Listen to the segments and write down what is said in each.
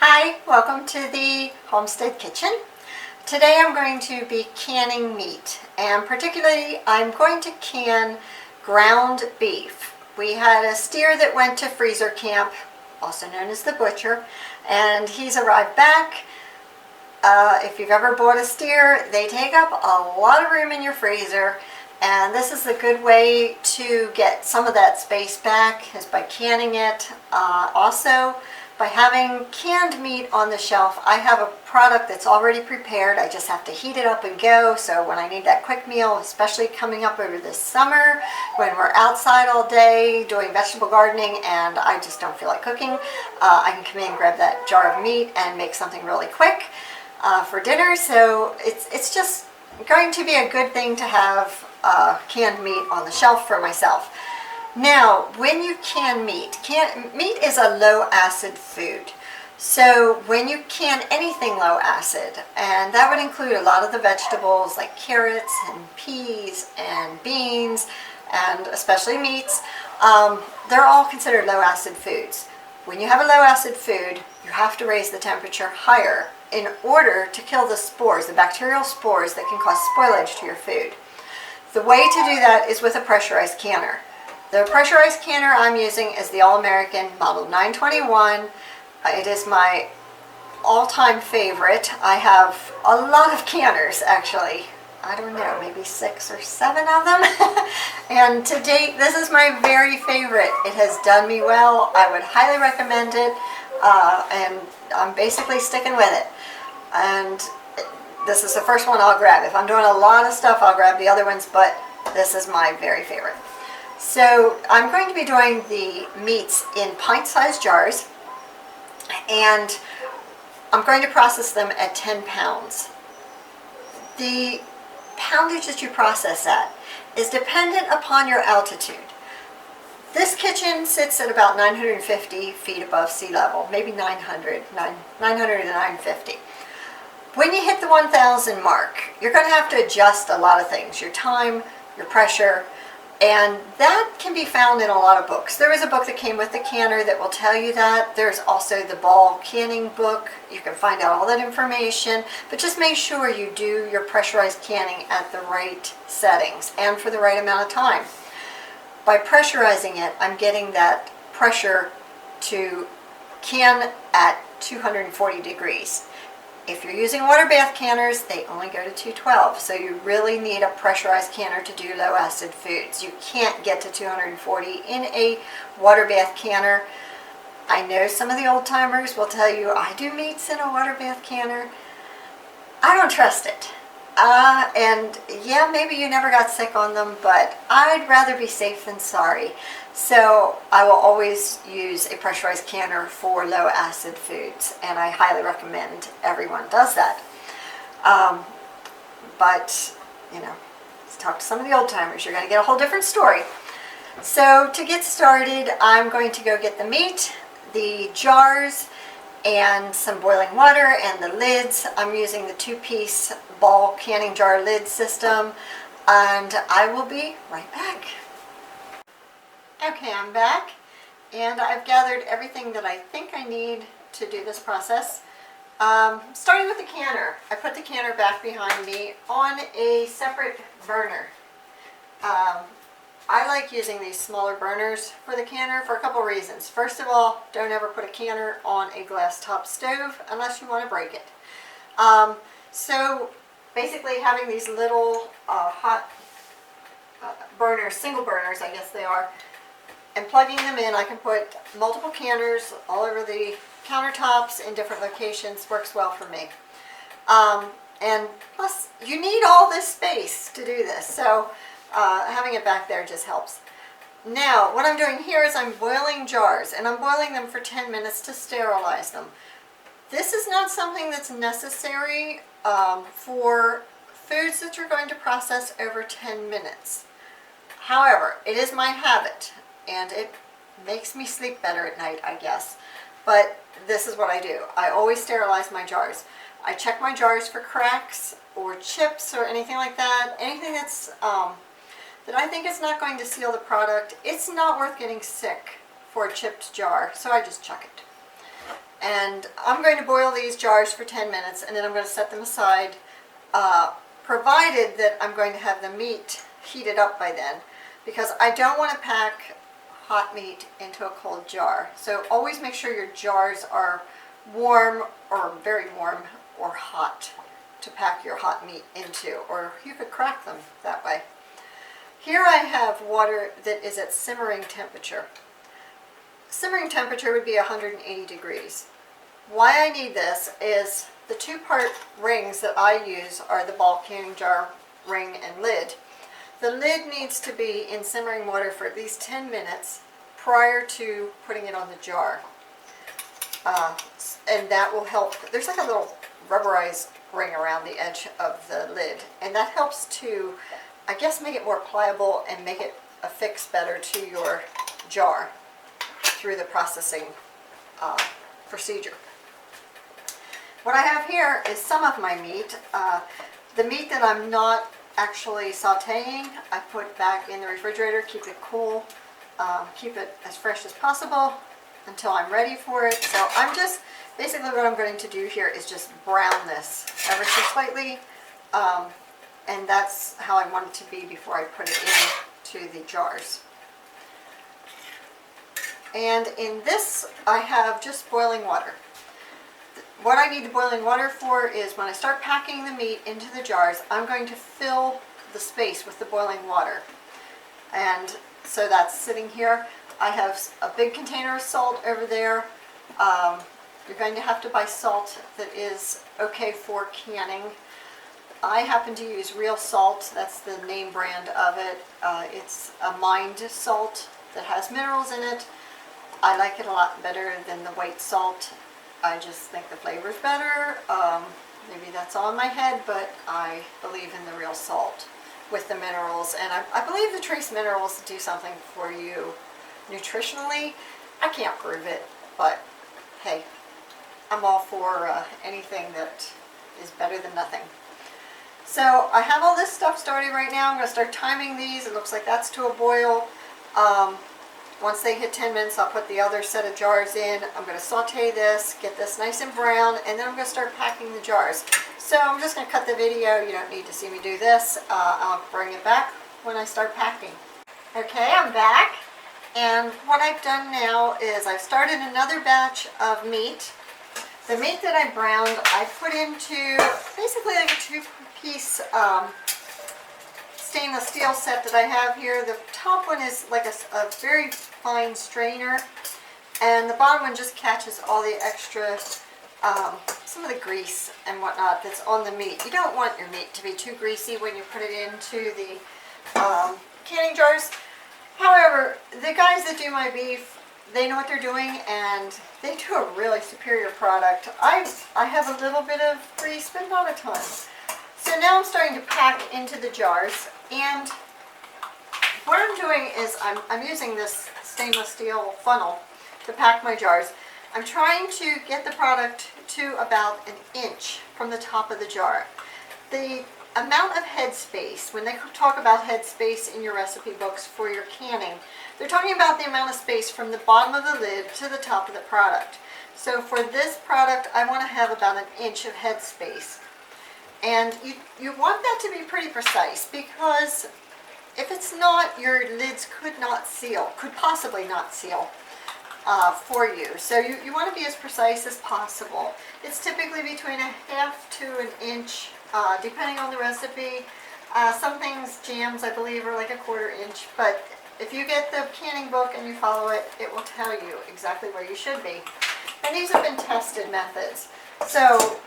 Hi, welcome to the Homestead Kitchen. Today I'm going to be canning meat, and particularly I'm going to can ground beef. We had a steer that went to freezer camp, also known as the butcher, and he's arrived back. If you've ever bought a steer, they take up a lot of room in your freezer, and this is a good way to get some of that space back is by canning it. Also, by having canned meat on the shelf, I have a product that's already prepared. I just have to heat it up and go. So when I need that quick meal, especially coming up over this summer, when we're outside all day doing vegetable gardening and I just don't feel like cooking, I can come in and grab that jar of meat and make something really quick for dinner. So it's just going to be a good thing to have canned meat on the shelf for myself. Now, when you can meat is a low acid food. So when you can anything low acid, and that would include a lot of the vegetables like carrots and peas and beans, and especially meats, they're all considered low acid foods. When you have a low acid food, you have to raise the temperature higher in order to kill the spores, the bacterial spores that can cause spoilage to your food. The way to do that is with a pressurized canner. The pressurized canner I'm using is the All-American Model 921. It is my all-time favorite. I have a lot of canners, actually. I don't know, maybe 6 or 7 of them. And to date, this is my very favorite. It has done me well. I would highly recommend it, and I'm basically sticking with it. And this is the first one I'll grab. If I'm doing a lot of stuff, I'll grab the other ones, but this is my very favorite. So I'm going to be doing the meats in pint-sized jars, and I'm going to process them at 10 pounds. The poundage that you process at is dependent upon your altitude. This kitchen sits at about 950 feet above sea level, maybe 900 to 950. When you hit the 1,000 mark, you're going to have to adjust a lot of things, your time, your pressure, and that can be found in a lot of books. There is a book that came with the canner that will tell you that. There's also the ball canning book. You can find out all that information, but just make sure you do your pressurized canning at the right settings and for the right amount of time. By pressurizing it, I'm getting that pressure to can at 240 degrees. If you're using water bath canners, they only go to 212, so you really need a pressurized canner to do low acid foods. You can't get to 240 in a water bath canner. I know some of the old timers will tell you, I do meats in a water bath canner. I don't trust it. And yeah, maybe you never got sick on them, but I'd rather be safe than sorry. So I will always use a pressurized canner for low acid foods, and I highly recommend everyone does that. But, you know, let's talk to some of the old timers. You're going to get a whole different story. So to get started, I'm going to go get the meat, the jars, and some boiling water and the lids. I'm using the 2-piece ball canning jar lid system, and I will be right back. Okay, I'm back, and I've gathered everything that I think I need to do this process. Starting with the canner, I put the canner back behind me on a separate burner. I like using these smaller burners for the canner for a couple reasons. First of all, don't ever put a canner on a glass top stove unless you want to break it. So basically having these little hot burners, single burners I guess they are, and plugging them in, I can put multiple canners all over the countertops in different locations. Works well for me. And plus, you need all this space to do this, so having it back there just helps. Now, what I'm doing here is I'm boiling jars, and I'm boiling them for 10 minutes to sterilize them. This is not something that's necessary for foods that you're going to process over 10 minutes. However, it is my habit, and it makes me sleep better at night, I guess. But this is what I do. I always sterilize my jars. I check my jars for cracks or chips or anything like that. Anything that's that I think is not going to seal the product. It's not worth getting sick for a chipped jar, so I just chuck it. And I'm going to boil these jars for 10 minutes and then I'm going to set them aside, provided that I'm going to have the meat heated up by then, because I don't want to pack hot meat into a cold jar. So always make sure your jars are warm or very warm or hot to pack your hot meat into, or you could crack them that way. Here I have water that is at simmering temperature. Simmering temperature would be 180 degrees. Why I need this is the two-part rings that I use are the ball canning jar ring and lid. The lid needs to be in simmering water for at least 10 minutes prior to putting it on the jar. And that will help. There's like a little rubberized ring around the edge of the lid, and that helps to, I guess, make it more pliable and make it affix better to your jar through the processing procedure. What I have here is some of my meat. The meat that I'm not actually sauteing, I put back in the refrigerator, keep it cool, keep it as fresh as possible until I'm ready for it. So I'm just, basically what I'm going to do here is just brown this ever so slightly, and that's how I want it to be before I put it into the jars. And in this I have just boiling water. What I need the boiling water for is when I start packing the meat into the jars, I'm going to fill the space with the boiling water. And so that's sitting here. I have a big container of salt over there. You're going to have to buy salt that is okay for canning. I happen to use Realsalt. That's the name brand of it. It's a mined salt that has minerals in it. I like it a lot better than the white salt. I just think the flavor's better. Maybe that's all in my head, but I believe in the Realsalt with the minerals. And I believe the trace minerals do something for you nutritionally. I can't prove it, but hey, I'm all for anything that is better than nothing. So I have all this stuff started right now. I'm going to start timing these. It looks like that's to a boil. Once they hit 10 minutes, I'll put the other set of jars in. I'm going to saute this, get this nice and brown, and then I'm going to start packing the jars. So I'm just going to cut the video. You don't need to see me do this. I'll bring it back when I start packing. Okay, I'm back. And what I've done now is I've started another batch of meat. The meat that I browned, I put into basically like a two-piece stainless steel set that I have here. The top one is like a very fine strainer, and the bottom one just catches all the extra, some of the grease and whatnot that's on the meat. You don't want your meat to be too greasy when you put it into the canning jars. However, the guys that do my beef, they know what they're doing, and they do a really superior product. I have a little bit of grease, but not a ton. So now I'm starting to pack into the jars, and what I'm doing is I'm using this stainless steel funnel to pack my jars. I'm trying to get the product to about an inch from the top of the jar. The amount of head space, when they talk about head space in your recipe books for your canning, they're talking about the amount of space from the bottom of the lid to the top of the product. So for this product, I want to have about an inch of head space. And you want that to be pretty precise, because if it's not, your lids could not seal, could possibly not seal for you. So you want to be as precise as possible. It's typically between a half to an inch, depending on the recipe. Some things, jams, I believe, are like a quarter inch, but if you get the canning book and you follow it, it will tell you exactly where you should be. And these have been tested methods. So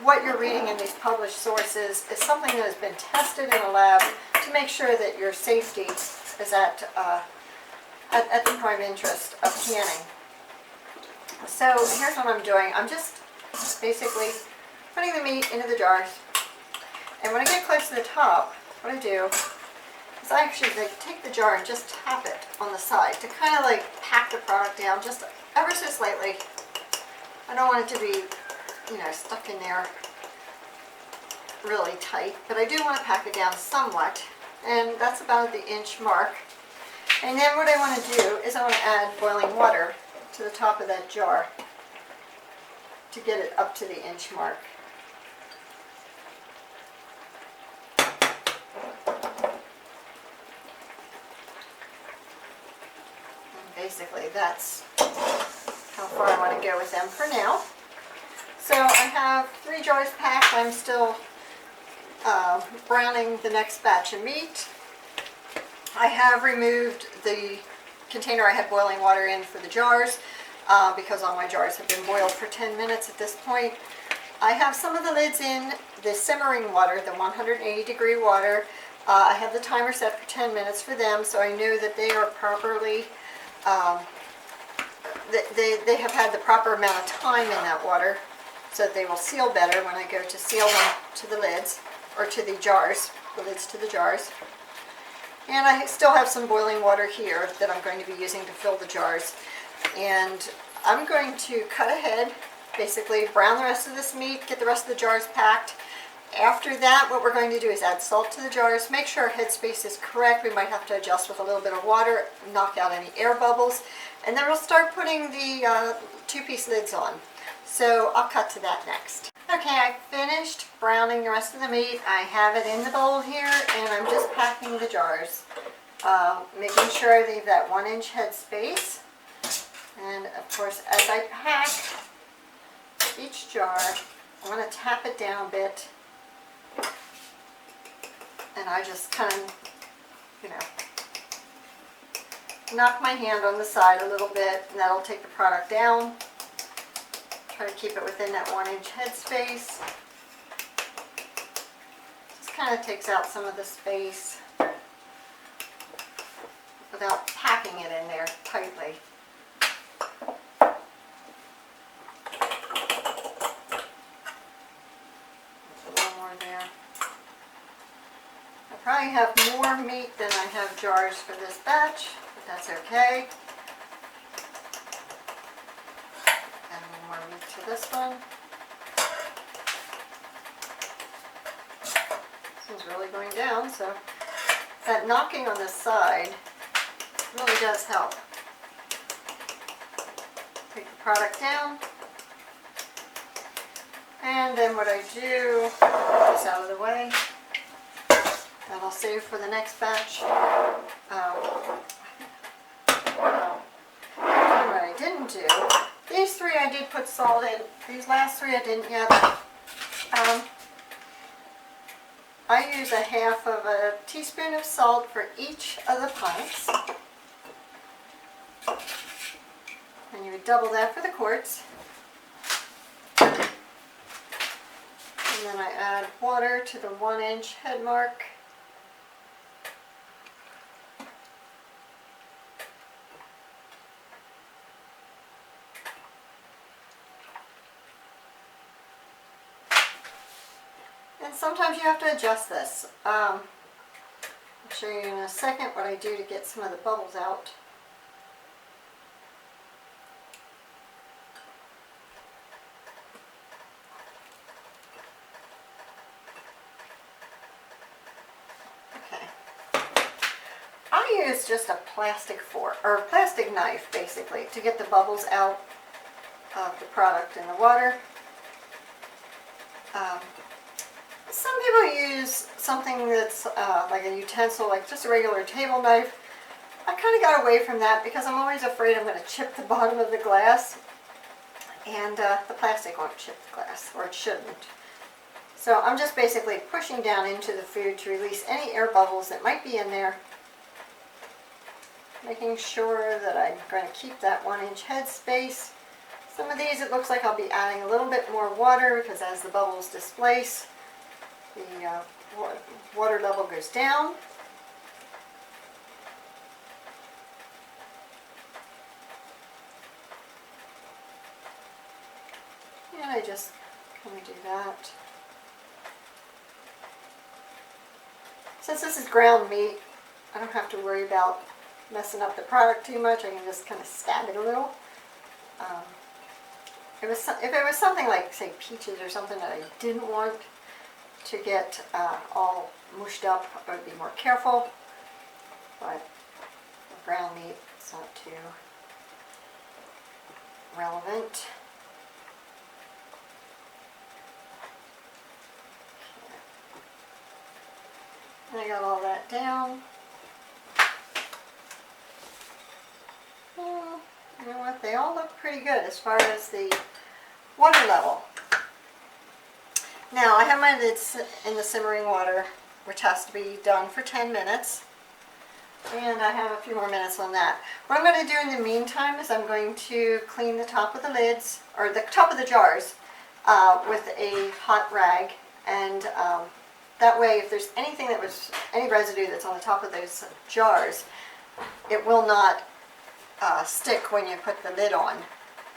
what you're reading in these published sources is something that has been tested in a lab to make sure that your safety is at the prime interest of canning. So here's what I'm doing. I'm just basically putting the meat into the jars. And when I get close to the top, what I do is I actually take the jar and just tap it on the side to kind of like pack the product down just ever so slightly. I don't want it to be, stuck in there really tight, but I do want to pack it down somewhat, and that's about the inch mark. And then what I want to do is I want to add boiling water to the top of that jar. to get it up to the inch mark. And basically that's how far I want to go with them for now. So I have 3 jars packed. I'm still browning the next batch of meat. I have removed the container I had boiling water in for the jars because all my jars have been boiled for 10 minutes at this point. I have some of the lids in the simmering water, the 180-degree water. I have the timer set for 10 minutes for them, so I know that they are properly, they have had the proper amount of time in that water, so that they will seal better when I go to seal them to the lids, or to the jars, the lids to the jars. And I still have some boiling water here that I'm going to be using to fill the jars. And I'm going to cut ahead, basically brown the rest of this meat, get the rest of the jars packed. After that, what we're going to do is add salt to the jars, make sure our headspace is correct. We might have to adjust with a little bit of water, knock out any air bubbles, and then we'll start putting the 2-piece lids on. So I'll cut to that next. Okay, I finished browning the rest of the meat. I have it in the bowl here, and I'm just packing the jars, making sure I leave that 1-inch headspace. And of course, as I pack each jar, I'm going to tap it down a bit, and I just kind of, knock my hand on the side a little bit, and that'll take the product down. Try to keep it within that 1-inch headspace. Just kind of takes out some of the space without packing it in there tightly. There's a little more there. I probably have more meat than I have jars for this batch, but that's okay. More meat to this one. This one's really going down, so that knocking on the side really does help. Take the product down, and then what I do, put this out of the way, that I'll save for the next batch. What I didn't do, these 3 I did put salt in. These last 3 I didn't yet. I use a half of a teaspoon of salt for each of the pints. And you would double that for the quarts. And then I add water to the 1-inch head mark. And sometimes you have to adjust this. I'll show you in a second what I do to get some of the bubbles out. Okay. I use just a plastic fork, or a plastic knife basically, to get the bubbles out of the product in the water. Some people use something that's like a utensil, like just a regular table knife. I kind of got away from that because I'm always afraid I'm going to chip the bottom of the glass, and the plastic won't chip the glass, or it shouldn't. So I'm just basically pushing down into the food to release any air bubbles that might be in there, making sure that I'm going to keep that 1-inch head space. Some of these it looks like I'll be adding a little bit more water because as the bubbles displace, the water level goes down. And I just kind of do that. Since this is ground meat, I don't have to worry about messing up the product too much. I can just kind of stab it a little. If it was something like, say, peaches or something that I didn't want to get all mushed up, I would be more careful. But for ground meat, it's not too relevant. I got all that down. You know what, they all look pretty good as far as the water level. Now I have my lids in the simmering water, which has to be done for 10 minutes. And I have a few more minutes on that. What I'm going to do in the meantime is I'm going to clean the top of the lids, or the top of the jars, with a hot rag. And that way, if there's anything that was, any residue that's on the top of those jars, it will not stick when you put the lid on.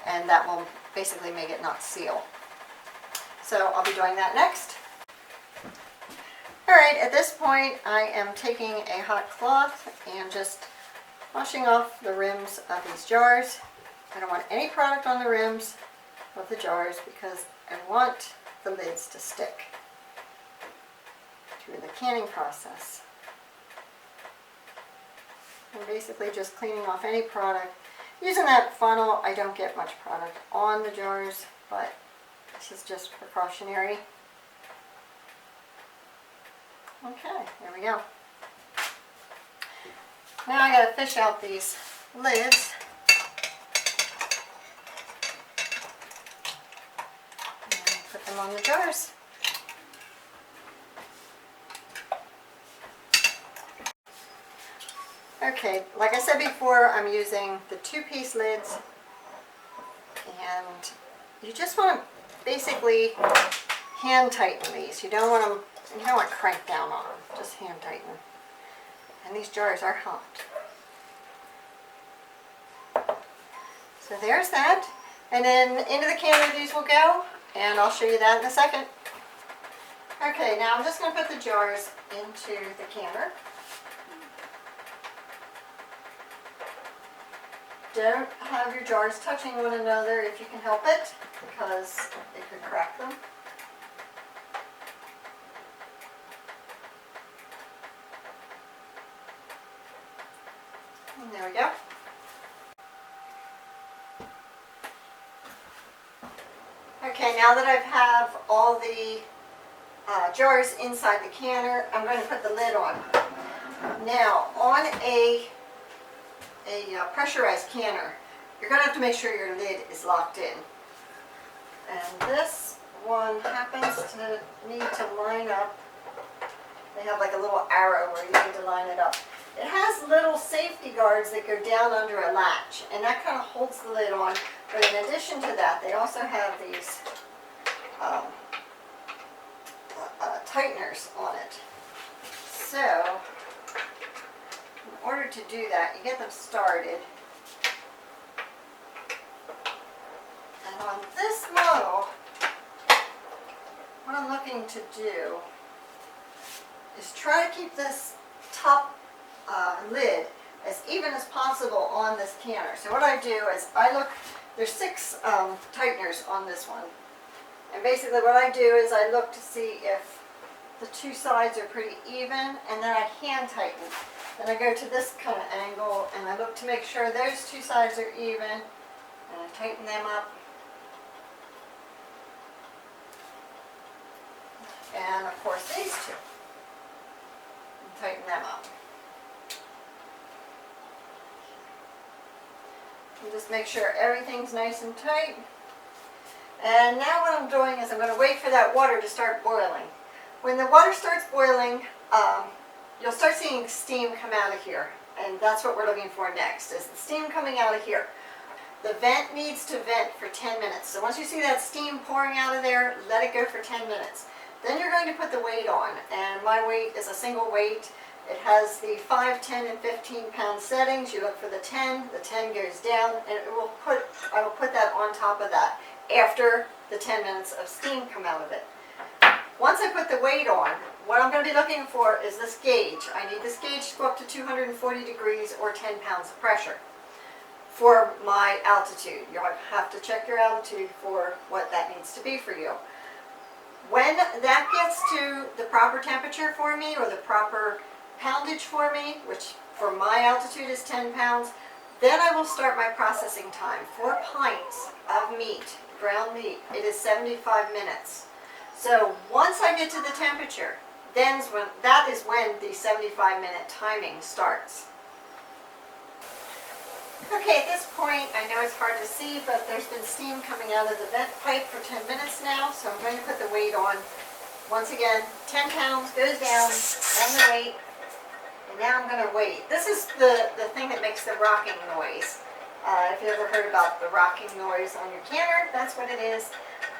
And that will basically make it not seal. So I'll be doing that next. Alright, at this point I am taking a hot cloth and just washing off the rims of these jars. I don't want any product on the rims of the jars because I want the lids to stick through the canning process. I'm basically just cleaning off any product. Using that funnel, I don't get much product on the jars, but this is just precautionary. Okay, there we go. Now I gotta fish out these lids. And put them on the jars. Okay, like I said before, I'm using the 2-piece lids, and you just want to basically hand tighten these. You don't want to crank down on them. Just hand tighten. And these jars are hot. So there's that. And then into the canner these will go, and I'll show you that in a second. Okay, now I'm just going to put the jars into the canner. Don't have your jars touching one another if you can help it, because it could crack them. And there we go. Okay, now that I have all the jars inside the canner, I'm going to put the lid on. Now, on a pressurized canner, you're going to have to make sure your lid is locked in. And this one happens to need to line up. They have like a little arrow where you need to line it up. It has little safety guards that go down under a latch, and that kind of holds the lid on. But in addition to that, they also have these tighteners on it. So, in order to do that, you get them started. And on this model, what I'm looking to do is try to keep this top lid as even as possible on this canner. So what I do is I look, there's 6 tighteners on this one. And basically what I do is I look to see if the 2 sides are pretty even, and then I hand tighten. Then I go to this kind of angle and I look to make sure those 2 sides are even, and I tighten them up. And of course these 2. And tighten them up. And just make sure everything's nice and tight. And now what I'm doing is I'm going to wait for that water to start boiling. When the water starts boiling, you'll start seeing steam come out of here. And that's what we're looking for next, is the steam coming out of here. The vent needs to vent for 10 minutes. So once you see that steam pouring out of there, let it go for 10 minutes. Then you're going to put the weight on. And my weight is a single weight. It has the 5, 10, and 15 pound settings. You look for the 10 goes down, and I will put that on top of that after the 10 minutes of steam come out of it. Once I put the weight on, what I'm going to be looking for is this gauge. I need this gauge to go up to 240 degrees or 10 pounds of pressure for my altitude. You'll have to check your altitude for what that needs to be for you. When that gets to the proper temperature for me, or the proper poundage for me, which for my altitude is 10 pounds, then I will start my processing time. 4 pints of meat, ground meat, it is 75 minutes. So once I get to the temperature, that is when the 75-minute timing starts. Okay, at this point, I know it's hard to see, but there's been steam coming out of the vent pipe for 10 minutes now, so I'm going to put the weight on. Once again, 10 pounds goes down on the weight, and now I'm going to wait. This is the thing that makes the rocking noise. If you ever heard about the rocking noise on your canner, that's what it is.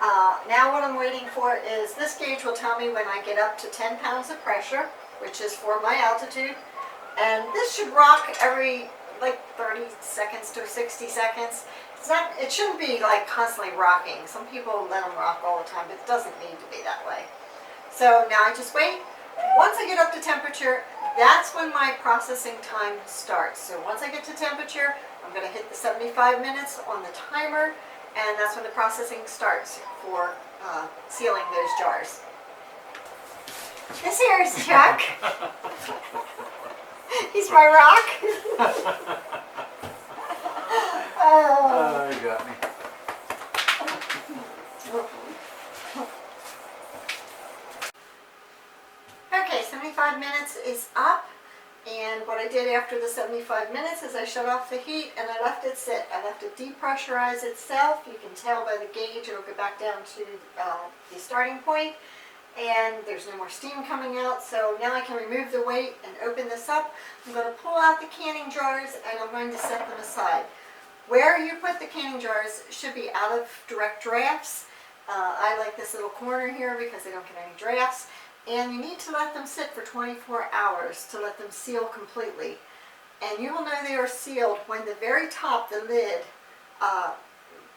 Now what I'm waiting for is this gauge will tell me when I get up to 10 pounds of pressure, which is for my altitude, and this should rock every like 30 seconds to 60 seconds. It shouldn't be like constantly rocking. Some people let them rock all the time, but it doesn't need to be that way. So now I just wait. Once I get up to temperature, that's when my processing time starts. So once I get to temperature, I'm going to hit the 75 minutes on the timer, and that's when the processing starts for sealing those jars. This here is Chuck. He's my rock. Oh, you got me. Okay, 75 minutes is up, and what I did after the 75 minutes is I shut off the heat and I left it sit. I left it depressurize itself. You can tell by the gauge it'll get back down to the starting point, and there's no more steam coming out. So now I can remove the weight and open this up. I'm going to pull out the canning jars and I'm going to set them aside. Where you put the canning jars should be out of direct drafts. I like this little corner here because they don't get any drafts. And you need to let them sit for 24 hours to let them seal completely. And you will know they are sealed when the very top, the lid,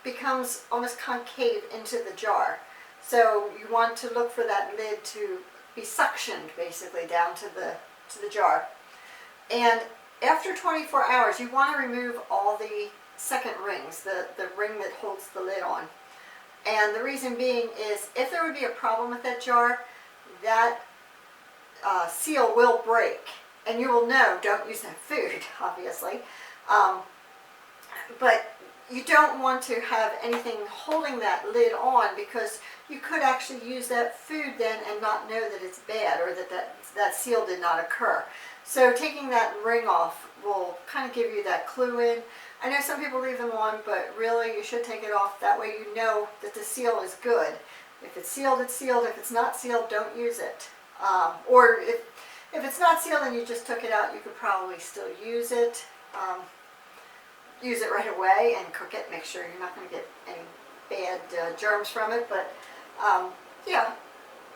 becomes almost concave into the jar. So you want to look for that lid to be suctioned basically down to the jar. And after 24 hours, you want to remove all the second rings, the ring that holds the lid on. And the reason being is if there would be a problem with that jar, that seal will break, and you will know, don't use that food, obviously, but you don't want to have anything holding that lid on, because you could actually use that food then and not know that it's bad, or that seal did not occur. So taking that ring off will kind of give you that clue in. I know some people leave them on, but really you should take it off. That way you know that the seal is good. If it's sealed, it's sealed. If it's not sealed, don't use it. Or if it's not sealed and you just took it out, you could probably still use it. Use it right away and cook it. Make sure you're not going to get any bad germs from it. But yeah,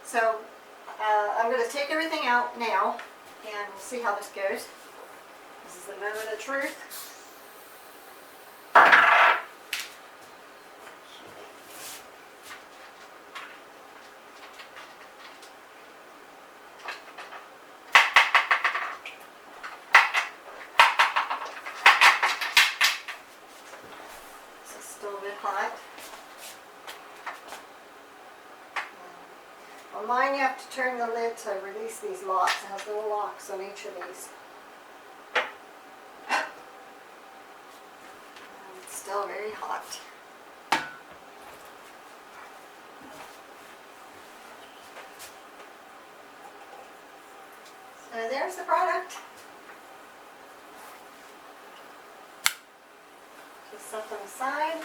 so I'm going to take everything out now, and we'll see how this goes. This is the moment of truth. Still a bit hot. On mine you have to turn the lid to release these locks. It has little locks on each of these. And it's still very hot. So there's the product. Just set them aside,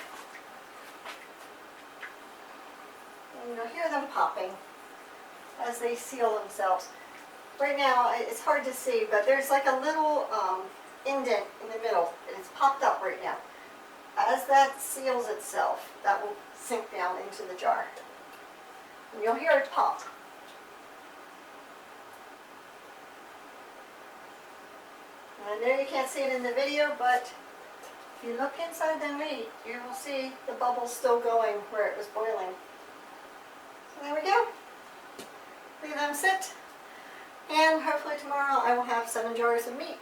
and you'll hear them popping as they seal themselves. Right now it's hard to see, but there's like a little indent in the middle, and it's popped up right now. As that seals itself, that will sink down into the jar, and you'll hear it pop. And I know you can't see it in the video, but if you look inside the meat, you will see the bubbles still going where it was boiling. So there we go. Leave them sit, and hopefully tomorrow I will have 7 jars of meat.